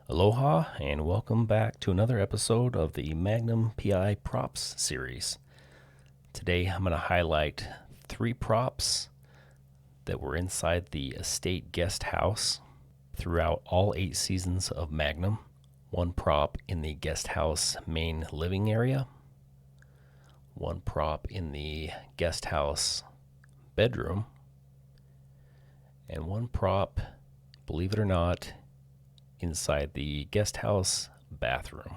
Aloha and welcome back to another episode of the Magnum PI Props series. Today I'm going to highlight 3 props that were inside the estate guest house throughout all 8 seasons of Magnum, 1 prop in the guest house main living area, 1 prop in the guest house bedroom, and 1 prop, believe it or not, inside the guest house bathroom.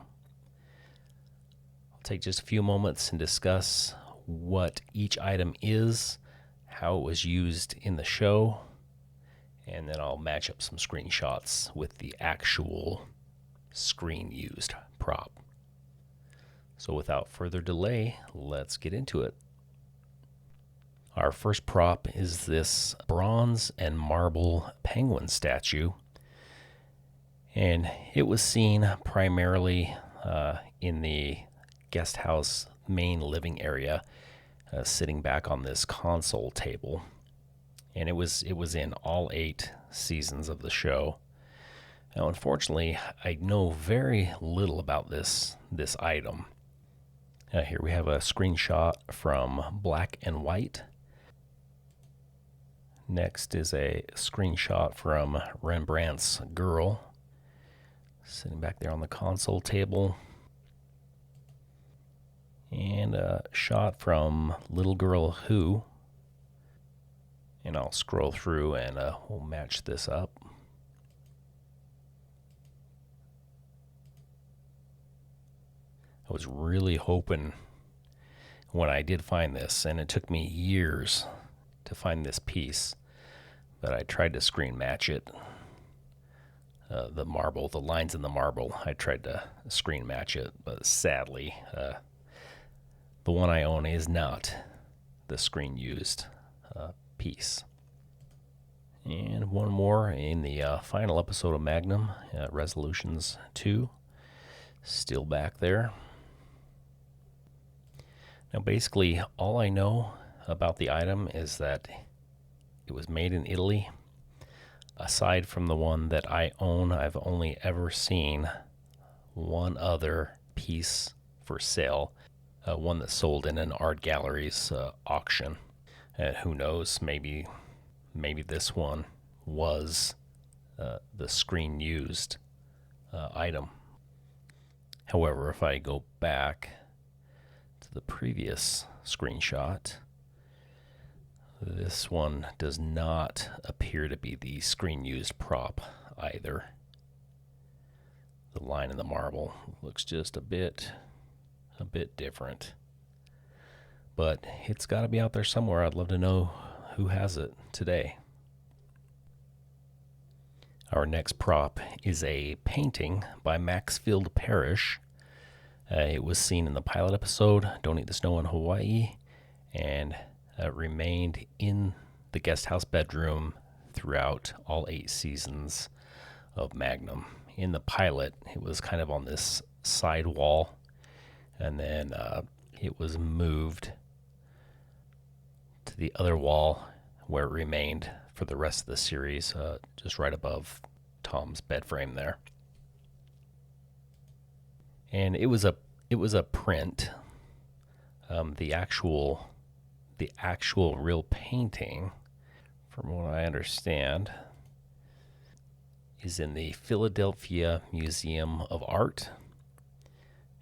I'll take just a few moments and discuss what each item is, how it was used in the show, and then I'll match up some screenshots with the actual screen used prop. So without further delay, let's get into it. Our first prop is this bronze and marble penguin statue. And it was seen primarily in the guest house main living area, sitting back on this console table. And it was in all 8 seasons of the show. Now, unfortunately, I know very little about this item. Here we have a screenshot from Black and White. Next is a screenshot from Rembrandt's Girl, sitting back there on the console table. And a shot from Little Girl Who. And I'll scroll through and we'll match this up. I was really hoping when I did find this, and it took me years to find this piece, but I tried to screen match it. The marble, the lines in the marble, I tried to screen match it, but sadly, the one I own is not the screen used piece. And one more in the final episode of Magnum, Resolutions 2, still back there. Now basically, all I know about the item is that it was made in Italy. Aside from the one that I own, I've only ever seen one other piece for sale, one that sold in an art gallery's auction. Who knows, maybe this one was the screen used item. However, if I go back to the previous screenshot, this one does not appear to be the screen used prop either. The line in the marble looks just a bit different. But it's got to be out there somewhere. I'd love to know who has it today. Our next prop is a painting by Maxfield Parrish. It was seen in the pilot episode, Don't Eat the Snow in Hawaii, and remained in the guest house bedroom throughout all 8 seasons of Magnum. In the pilot, it was kind of on this side wall, and then it was moved to the other wall where it remained for the rest of the series, just right above Tom's bed frame there. And it was a print. The actual real painting, from what I understand, is in the Philadelphia Museum of Art.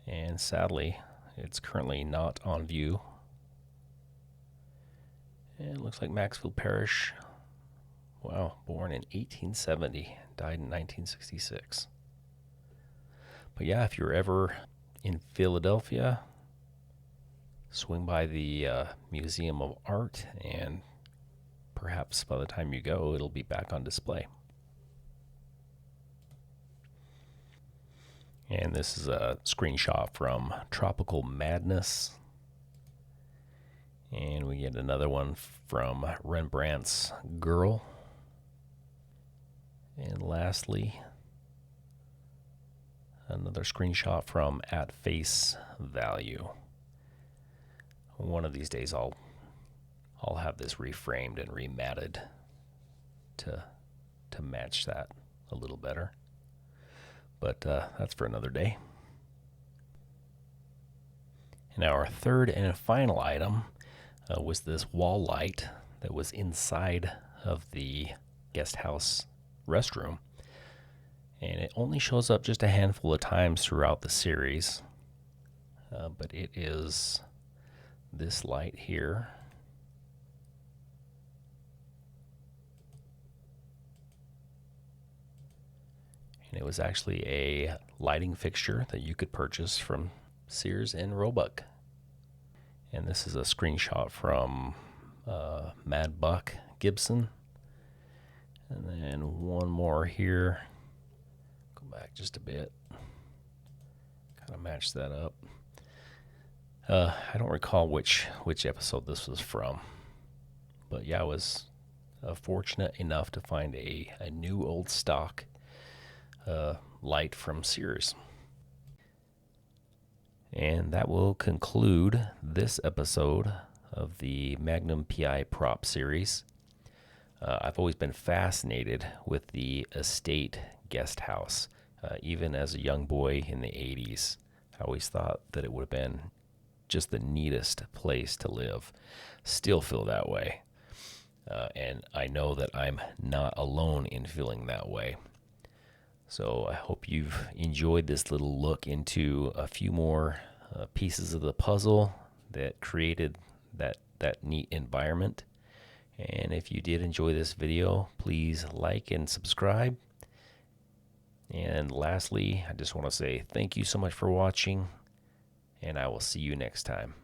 And sadly, it's currently not on view. And it looks like Maxfield Parrish, born in 1870, died in 1966. But yeah, if you're ever in Philadelphia, swing by the Museum of Art, and perhaps by the time you go, it'll be back on display. And this is a screenshot from Tropical Madness. And we get another one from Rembrandt's Girl. And lastly, another screenshot from At Face Value. One of these days I'll have this reframed and rematted to match that a little better. but that's for another day. And our third and final item was this wall light that was inside of the guest house restroom. And it only shows up just a handful of times throughout the series. But it is this light here. And it was actually a lighting fixture that you could purchase from Sears and Roebuck. And this is a screenshot from Mad Buck Gibson. And then one more here. Go back just a bit. Kind of match that up. I don't recall which episode this was from. But yeah, I was fortunate enough to find a new old stock light from Sears. And that will conclude this episode of the Magnum PI prop series. I've always been fascinated with the estate guest house. Even as a young boy in the 80s, I always thought that it would have been just the neatest place to live. Still feel that way. And I know that I'm not alone in feeling that way. So I hope you've enjoyed this little look into a few more pieces of the puzzle that created that neat environment. And if you did enjoy this video, please like and subscribe. And lastly, I just want to say thank you so much for watching, and I will see you next time.